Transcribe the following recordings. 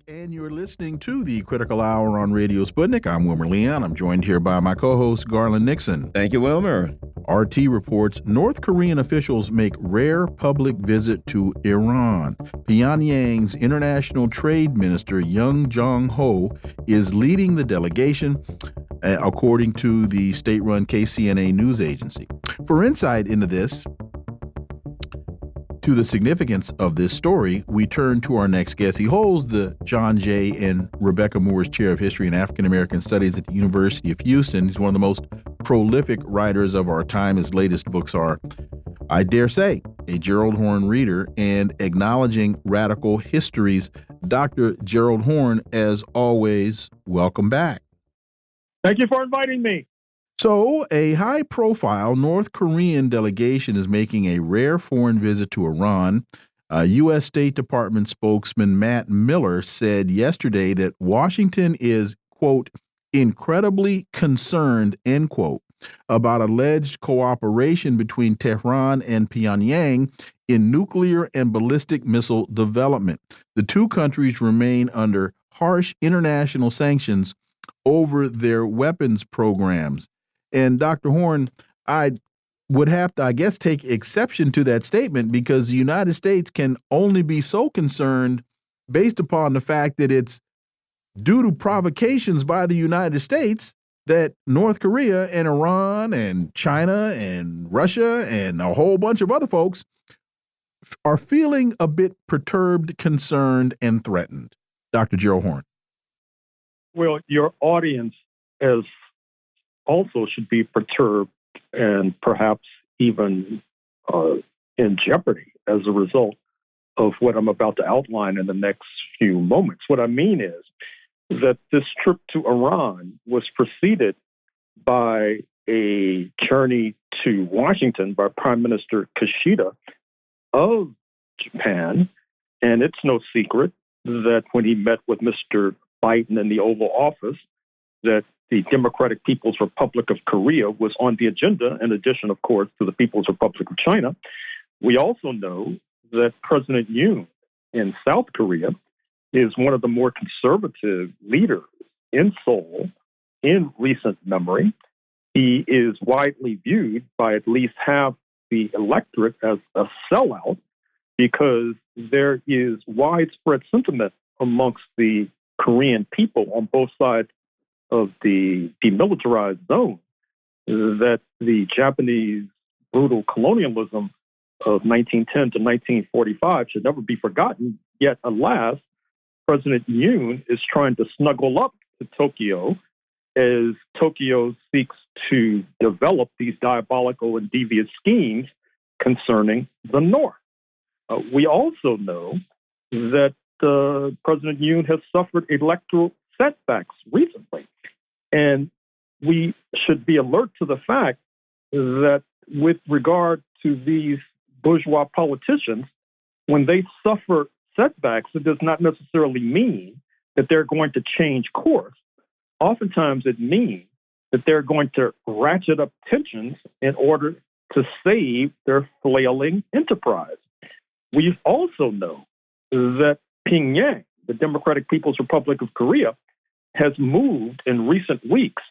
And you're listening to the Critical Hour on Radio Sputnik. I'm Wilmer Leon. I'm joined here by my co-host, Garland Nixon. Thank you, Wilmer. RT reports North Korean officials make rare public visit to Iran. Pyongyang's International Trade Minister, Young Jong-ho, is leading the delegation, according to the state-run KCNA news agency. For insight into this, to the significance of this story, we turn to our next guest. He holds the John J. and Rebecca Moore's Chair of History and African American Studies at the University of Houston. He's one of the most prolific writers of our time. His latest books are, I dare say, a Gerald Horne reader and Acknowledging Radical Histories. Dr. Gerald Horne, as always, welcome back. Thank you for inviting me. So, a high-profile North Korean delegation is making a rare foreign visit to Iran. U.S. State Department spokesman Matt Miller said yesterday that Washington is, quote, incredibly concerned, end quote, about alleged cooperation between Tehran and Pyongyang in nuclear and ballistic missile development. The two countries remain under harsh international sanctions over their weapons programs. And Dr. Horne, I would have to, I guess, take exception to that statement because the United States can only be so concerned based upon the fact that it's due to provocations by the United States that North Korea and Iran and China and Russia and a whole bunch of other folks are feeling a bit perturbed, concerned, and threatened. Dr. Gerald Horne. Well, your audience is also should be perturbed and perhaps even in jeopardy as a result of what I'm about to outline in the next few moments. What I mean is that this trip to Iran was preceded by a journey to Washington by Prime Minister Kishida of Japan. And it's no secret that when he met with Mr. Biden in the Oval Office, that the Democratic People's Republic of Korea was on the agenda, in addition, of course, to the People's Republic of China. We also know that President Yoon in South Korea is one of the more conservative leaders in Seoul in recent memory. He is widely viewed by at least half the electorate as a sellout because there is widespread sentiment amongst the Korean people on both sides of the demilitarized zone that the Japanese brutal colonialism of 1910 to 1945 should never be forgotten. Yet, alas, President Yoon is trying to snuggle up to Tokyo as Tokyo seeks to develop these diabolical and devious schemes concerning the North. We also know that President Yoon has suffered electoral setbacks recently. And we should be alert to the fact that with regard to these bourgeois politicians, when they suffer setbacks, it does not necessarily mean that they're going to change course. Oftentimes it means that they're going to ratchet up tensions in order to save their flailing enterprise. We also know that Pyongyang, the Democratic People's Republic of Korea, has moved in recent weeks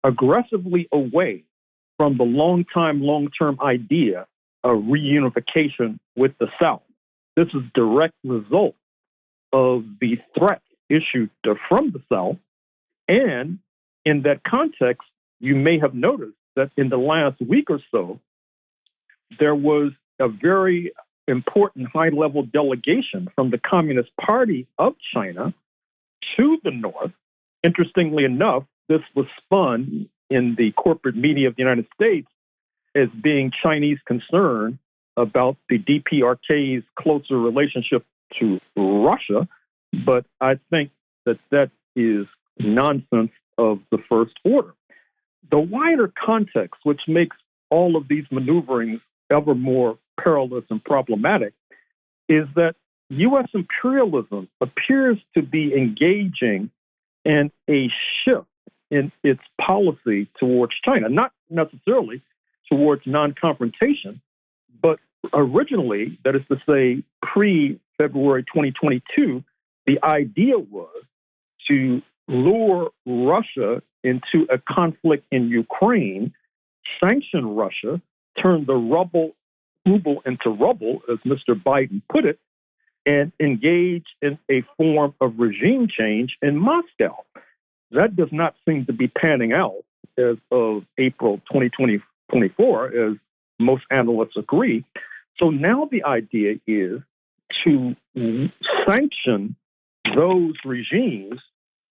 aggressively away from the long-term idea of reunification with the South. This is a direct result of the threats issued from the South. And in that context, you may have noticed that in the last week or so, there was a very important high-level delegation from the Communist Party of China to the North. Interestingly enough, this was spun in the corporate media of the United States as being Chinese concern about the DPRK's closer relationship to Russia. But I think that that is nonsense of the first order. The wider context, which makes all of these maneuverings ever more perilous and problematic, is that U.S. imperialism appears to be engaging in a shift in its policy towards China, not necessarily towards non-confrontation, but originally, that is to say, pre-February 2022, the idea was to lure Russia into a conflict in Ukraine, sanction Russia, turn the ruble into rubble, as Mr. Biden put it, and engage in a form of regime change in Moscow. That does not seem to be panning out as of April 2024, as most analysts agree. So now the idea is to sanction those regimes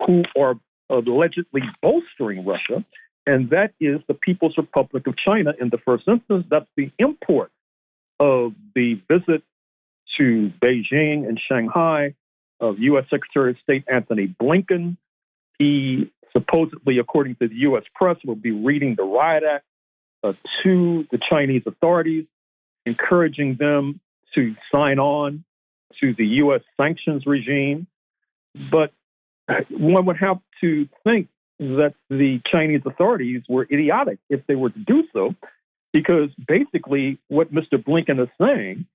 who are allegedly bolstering Russia, and that is the People's Republic of China in the first instance. That's the import of the visit to Beijing and Shanghai of U.S. Secretary of State Anthony Blinken. He supposedly, according to the U.S. press, will be reading the Riot Act to the Chinese authorities, encouraging them to sign on to the U.S. sanctions regime. But one would have to think that the Chinese authorities were idiotic if they were to do so, because basically what Mr. Blinken is saying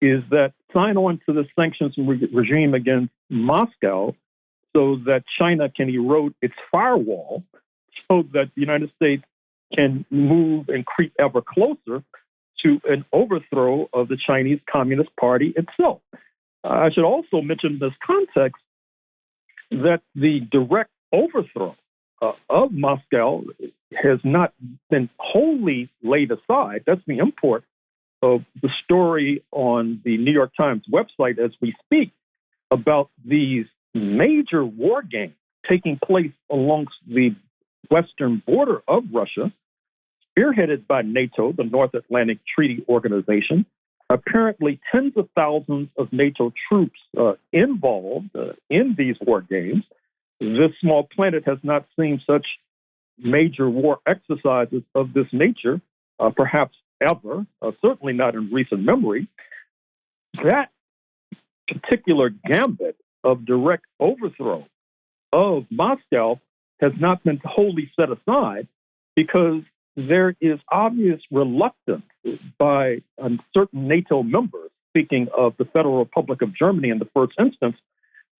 is that sign on to the sanctions regime against Moscow so that China can erode its firewall, so that the United States can move and creep ever closer to an overthrow of the Chinese Communist Party itself. I should also mention in this context that the direct overthrow of Moscow has not been wholly laid aside. That's the import of the story on the New York Times website as we speak about these major war games taking place alongst the western border of Russia, spearheaded by NATO, the North Atlantic Treaty Organization. Apparently, tens of thousands of NATO troops involved in these war games. This small planet has not seen such major war exercises of this nature, perhaps ever, certainly not in recent memory. That particular gambit of direct overthrow of Moscow has not been wholly set aside because there is obvious reluctance by certain NATO members, speaking of the Federal Republic of Germany in the first instance,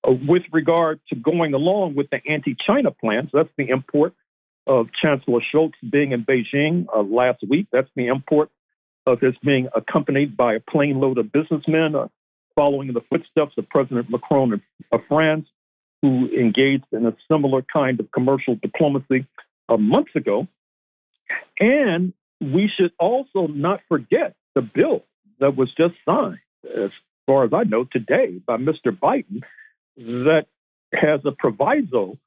with regard to going along with the anti-China plans. That's the import of Chancellor Scholz being in Beijing last week. That's the import of his being accompanied by a plane load of businessmen following in the footsteps of President Macron of France, who engaged in a similar kind of commercial diplomacy months ago. And we should also not forget the bill that was just signed, as far as I know, today by Mr. Biden, that has a proviso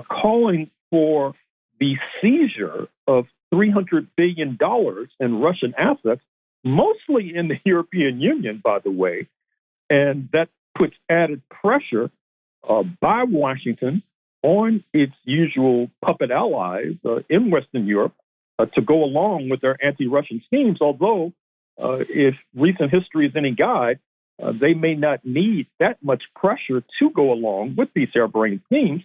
calling for the seizure of $300 billion in Russian assets, mostly in the European Union, by the way. And that puts added pressure by Washington on its usual puppet allies in Western Europe to go along with their anti-Russian schemes, although if recent history is any guide, they may not need that much pressure to go along with these harebrained schemes.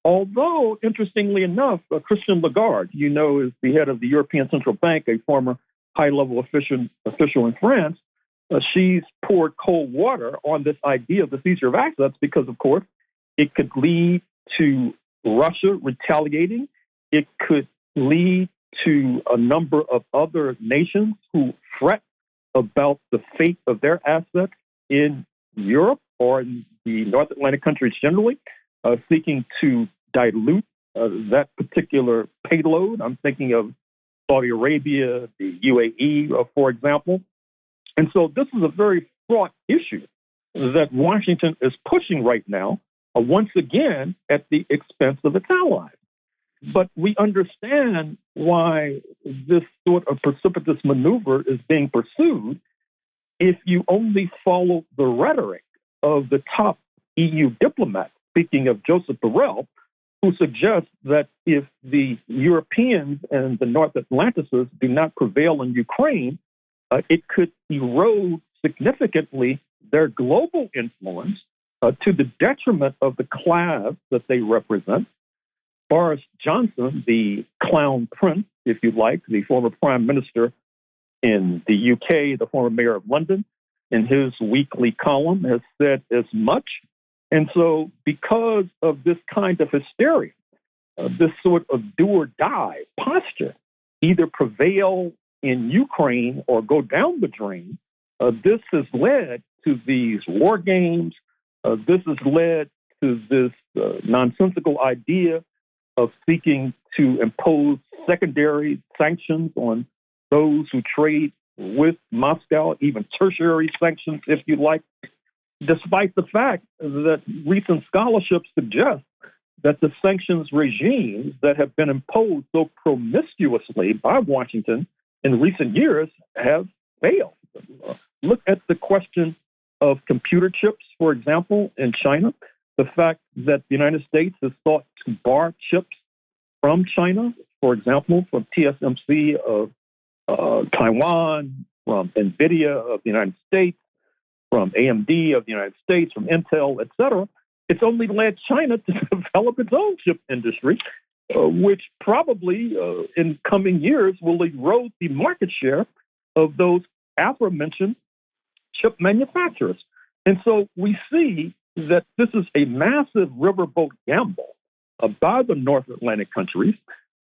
Although, interestingly enough, Christine Lagarde, is the head of the European Central Bank, a former high-level official in France. She's poured cold water on this idea of the seizure of assets because, of course, it could lead to Russia retaliating. It could lead to a number of other nations who fret about the fate of their assets in Europe or in the North Atlantic countries generally, seeking to dilute that particular payload. I'm thinking of Saudi Arabia, the UAE, for example. And so this is a very fraught issue that Washington is pushing right now, once again, at the expense of its allies. But we understand why this sort of precipitous maneuver is being pursued if you only follow the rhetoric of the top EU diplomat, speaking of Joseph Borrell, who suggests that if the Europeans and the North Atlanticists do not prevail in Ukraine, it could erode significantly their global influence to the detriment of the class that they represent. Boris Johnson, the clown prince, if you like, the former prime minister in the UK, the former mayor of London, in his weekly column has said as much. And so because of this kind of hysteria, this sort of do or die posture, either prevail in Ukraine or go down the drain, this has led to these war games. This has led to this nonsensical idea of seeking to impose secondary sanctions on those who trade with Moscow, even tertiary sanctions, if you like, despite the fact that recent scholarship suggests that the sanctions regimes that have been imposed so promiscuously by Washington in recent years have failed. Look at the question of computer chips, for example, in China. The fact that the United States has sought to bar chips from China, for example, from TSMC of Taiwan, from NVIDIA of the United States, from AMD of the United States, from Intel, et cetera, it's only led China to develop its own chip industry, which probably in coming years will erode the market share of those aforementioned chip manufacturers. And so we see that this is a massive riverboat gamble by the North Atlantic countries.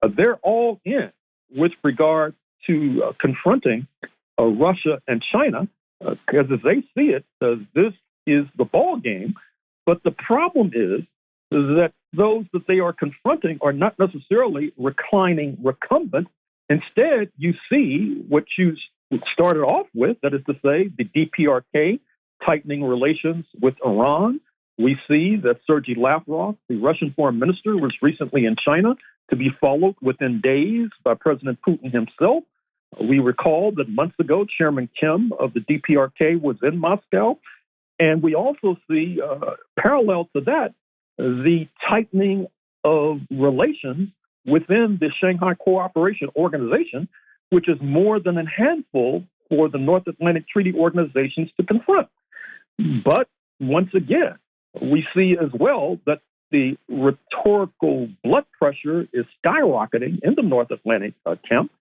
They're all in with regard to confronting Russia and China, because as they see it, this is the ball game. But the problem is that those that they are confronting are not necessarily reclining recumbent. Instead, you see what you started off with, that is to say, the DPRK tightening relations with Iran. We see that Sergei Lavrov, the Russian foreign minister, was recently in China to be followed within days by President Putin himself. We recall that months ago, Chairman Kim of the DPRK was in Moscow. And we also see, parallel to that, the tightening of relations within the Shanghai Cooperation Organization, which is more than a handful for the North Atlantic Treaty Organizations to confront. But once again, we see as well that the rhetorical blood pressure is skyrocketing in the North Atlantic camp.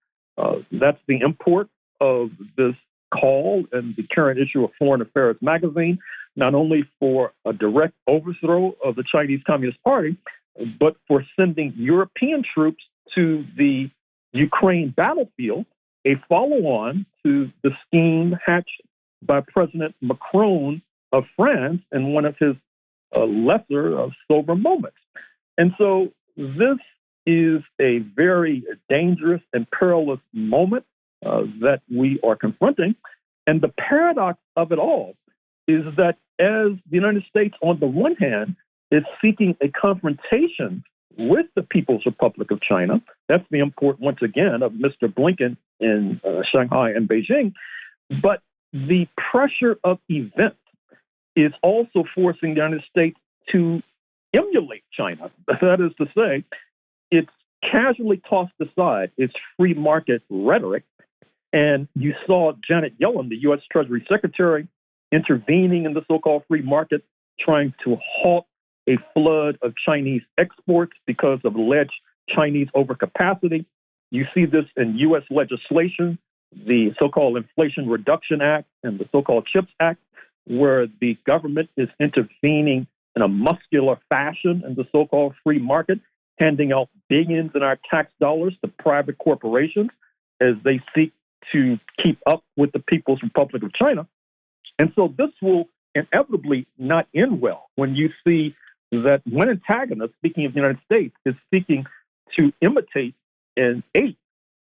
That's the import of this call in the current issue of Foreign Affairs magazine, not only for a direct overthrow of the Chinese Communist Party, but for sending European troops to the Ukraine battlefield, a follow-on to the scheme hatched by President Macron of France in one of his lesser sober moments. And so this is a very dangerous and perilous moment that we are confronting. And the paradox of it all is that as the United States, on the one hand, is seeking a confrontation with the People's Republic of China, that's the import, once again, of Mr. Blinken in Shanghai and Beijing, but the pressure of events is also forcing the United States to emulate China. That is to say, it's casually tossed aside its free market rhetoric. And you saw Janet Yellen, the U.S. Treasury Secretary, intervening in the so-called free market, trying to halt a flood of Chinese exports because of alleged Chinese overcapacity. You see this in U.S. legislation, the so-called Inflation Reduction Act and the so-called CHIPS Act, where the government is intervening in a muscular fashion in the so-called free market, handing out billions in our tax dollars to private corporations as they seek to keep up with the People's Republic of China. And so this will inevitably not end well when you see that one antagonist, speaking of the United States, is seeking to imitate and ape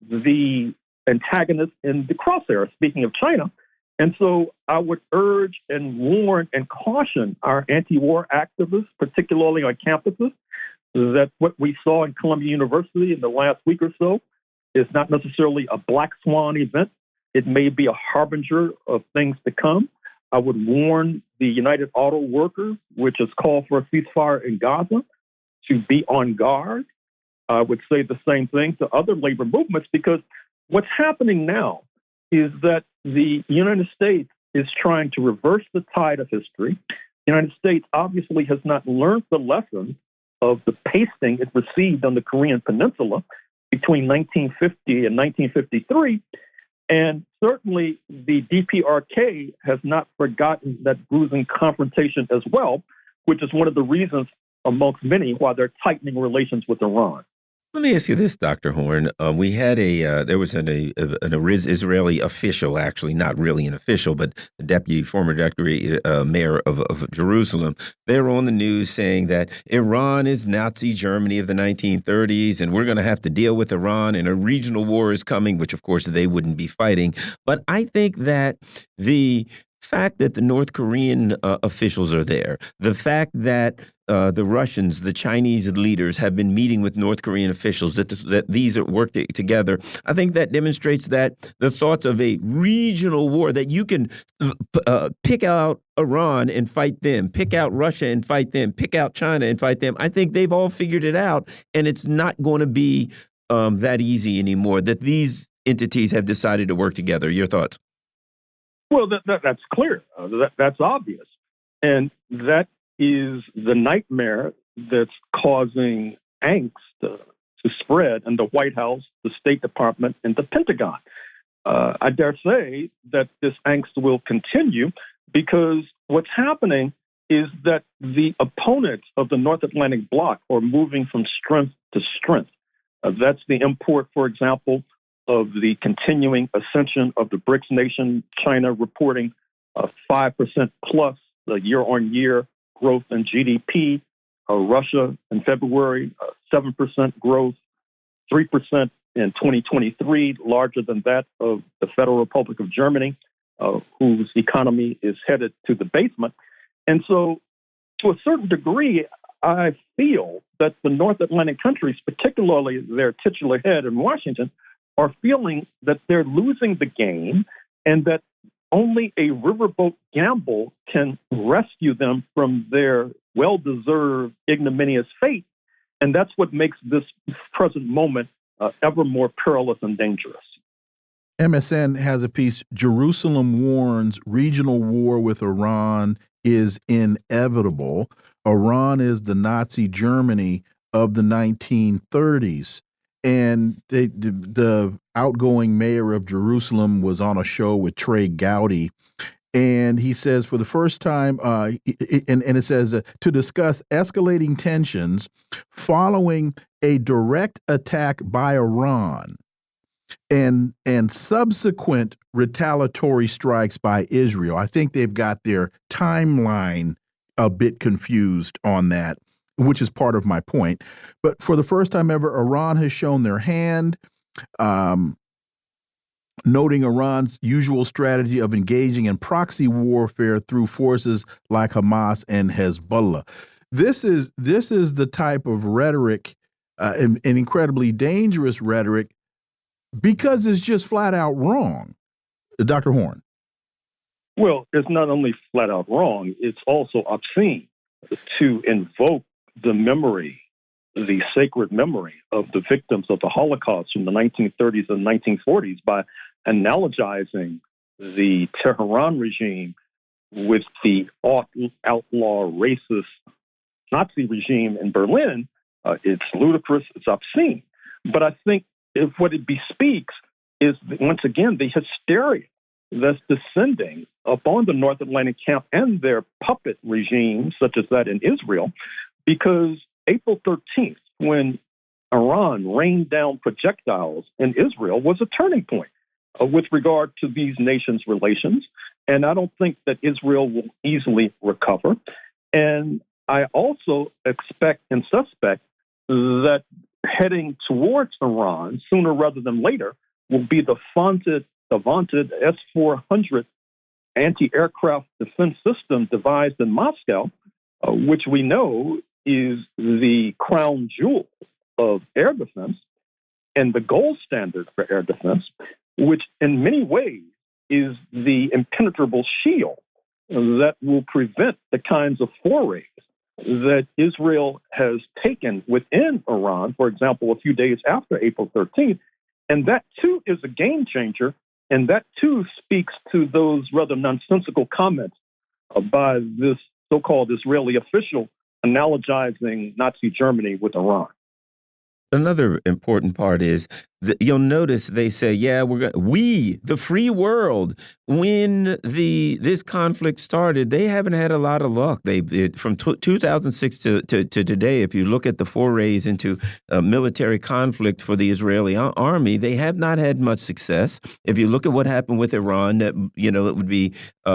the antagonist in the crosshairs, speaking of China. And so I would urge and warn and caution our anti-war activists, particularly on campuses, that what we saw in Columbia University in the last week or so is not necessarily a black swan event. It may be a harbinger of things to come. I would warn the United Auto Workers, which has called for a ceasefire in Gaza, to be on guard. I would say the same thing to other labor movements, because what's happening now is that the United States is trying to reverse the tide of history. The United States obviously has not learned the lesson of the pasting it received on the Korean Peninsula between 1950 and 1953. And certainly the DPRK has not forgotten that bruising confrontation as well. which is one of the reasons, amongst many, why they're tightening relations with Iran. Let me ask you this, Dr. Horne. We had there was an Israeli official, actually not really an official, but the former deputy mayor of Jerusalem. They were on the news saying that Iran is Nazi Germany of the 1930s, and we're going to have to deal with Iran, and a regional war is coming, which of course they wouldn't be fighting. But I think that the fact that the North Korean officials are there, the fact that the Russians, the Chinese leaders have been meeting with North Korean officials, that these are working together. I think that demonstrates that the thoughts of a regional war, that you can pick out Iran and fight them, pick out Russia and fight them, pick out China and fight them. I think they've all figured it out, and it's not going to be that easy anymore, that these entities have decided to work together. Your thoughts? Well, that's clear. That's obvious. And that is the nightmare that's causing angst to spread in the White House, the State Department, and the Pentagon. I dare say that this angst will continue because what's happening is that the opponents of the North Atlantic Bloc are moving from strength to strength. That's the import, for example, of the continuing ascension of the BRICS nation, China reporting 5% plus year-on-year growth in GDP, Russia in February, 7% growth, 3% in 2023, larger than that of the Federal Republic of Germany, whose economy is headed to the basement. And so, to a certain degree, I feel that the North Atlantic countries, particularly their titular head in Washington, are feeling that they're losing the game and that only a riverboat gamble can rescue them from their well-deserved ignominious fate. And that's what makes this present moment ever more perilous and dangerous. MSN has a piece, Jerusalem warns regional war with Iran is inevitable. Iran is the Nazi Germany of the 1930s. And the outgoing mayor of Jerusalem was on a show with Trey Gowdy. And he says, for the first time, and it says, to discuss escalating tensions following a direct attack by Iran and subsequent retaliatory strikes by Israel. I think they've got their timeline a bit confused on that, which is part of my point. But for the first time ever, Iran has shown their hand, noting Iran's usual strategy of engaging in proxy warfare through forces like Hamas and Hezbollah. This is the type of rhetoric, an incredibly dangerous rhetoric, because it's just flat out wrong. Dr. Horne. Well, it's not only flat out wrong, it's also obscene to invoke the memory, the sacred memory of the victims of the Holocaust from the 1930s and 1940s by analogizing the Tehran regime with the outlaw racist Nazi regime in Berlin. It's ludicrous, it's obscene. But I think what it bespeaks is, once again, the hysteria that's descending upon the North Atlantic camp and their puppet regimes, such as that in Israel, because April 13th, when Iran rained down projectiles in Israel, was a turning point with regard to these nations' relations. And I don't think that Israel will easily recover. And I also expect and suspect that heading towards Iran, sooner rather than later, will be the vaunted S-400 anti-aircraft defense system devised in Moscow, which we know is the crown jewel of air defense and the gold standard for air defense, which in many ways is the impenetrable shield that will prevent the kinds of forays that Israel has taken within Iran, for example, a few days after April 13th. And that, too, is a game changer. And that, too, speaks to those rather nonsensical comments by this so-called Israeli official analogizing Nazi Germany with Iran. Another important part is you'll notice they say, "Yeah, we, the free world." When this conflict started, they haven't had a lot of luck. From 2006 to today. If you look at the forays into military conflict for the Israeli army, they have not had much success. If you look at what happened with Iran, that it would be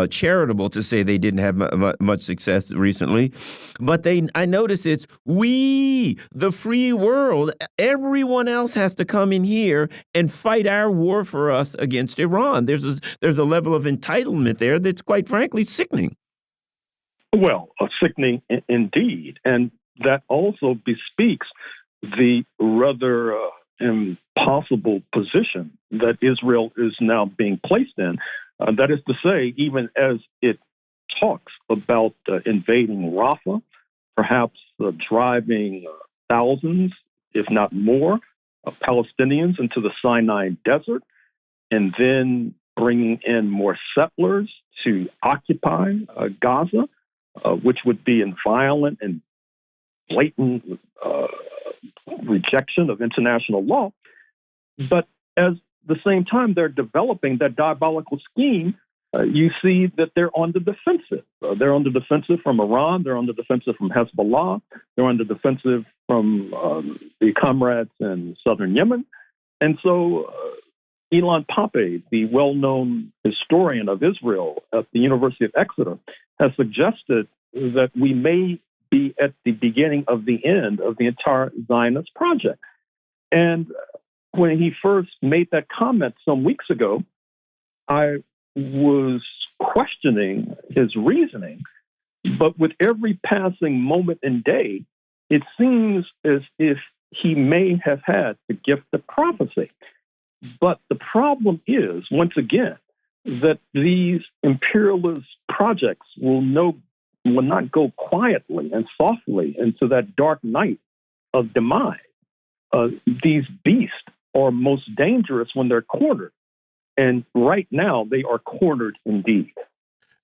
charitable to say they didn't have much success recently. But I notice it's we, the free world. Everyone else has to come in here and fight our war for us against Iran. There's a level of entitlement there that's quite frankly sickening. Well, sickening indeed. And that also bespeaks the rather impossible position that Israel is now being placed in. That is to say, even as it talks about invading Rafah, perhaps driving thousands, if not more, Palestinians into the Sinai desert, and then bringing in more settlers to occupy Gaza, which would be in violent and blatant rejection of international law. But at the same time they're developing that diabolical scheme, you see that they're on the defensive. They're on the defensive from Iran. They're on the defensive from Hezbollah. They're on the defensive from the comrades in southern Yemen. And so Ilan Pappé, the well-known historian of Israel at the University of Exeter, has suggested that we may be at the beginning of the end of the entire Zionist project. And when he first made that comment some weeks ago, I was questioning his reasoning. But with every passing moment and day, it seems as if he may have had the gift of prophecy. But the problem is, once again, that these imperialist projects will not go quietly and softly into that dark night of demise. These beasts are most dangerous when they're cornered. And right now, they are cornered indeed.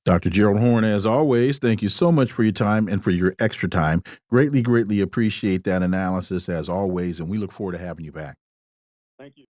Dr. Gerald Horne, as always, thank you so much for your time and for your extra time. Greatly, greatly appreciate that analysis, as always, and we look forward to having you back. Thank you.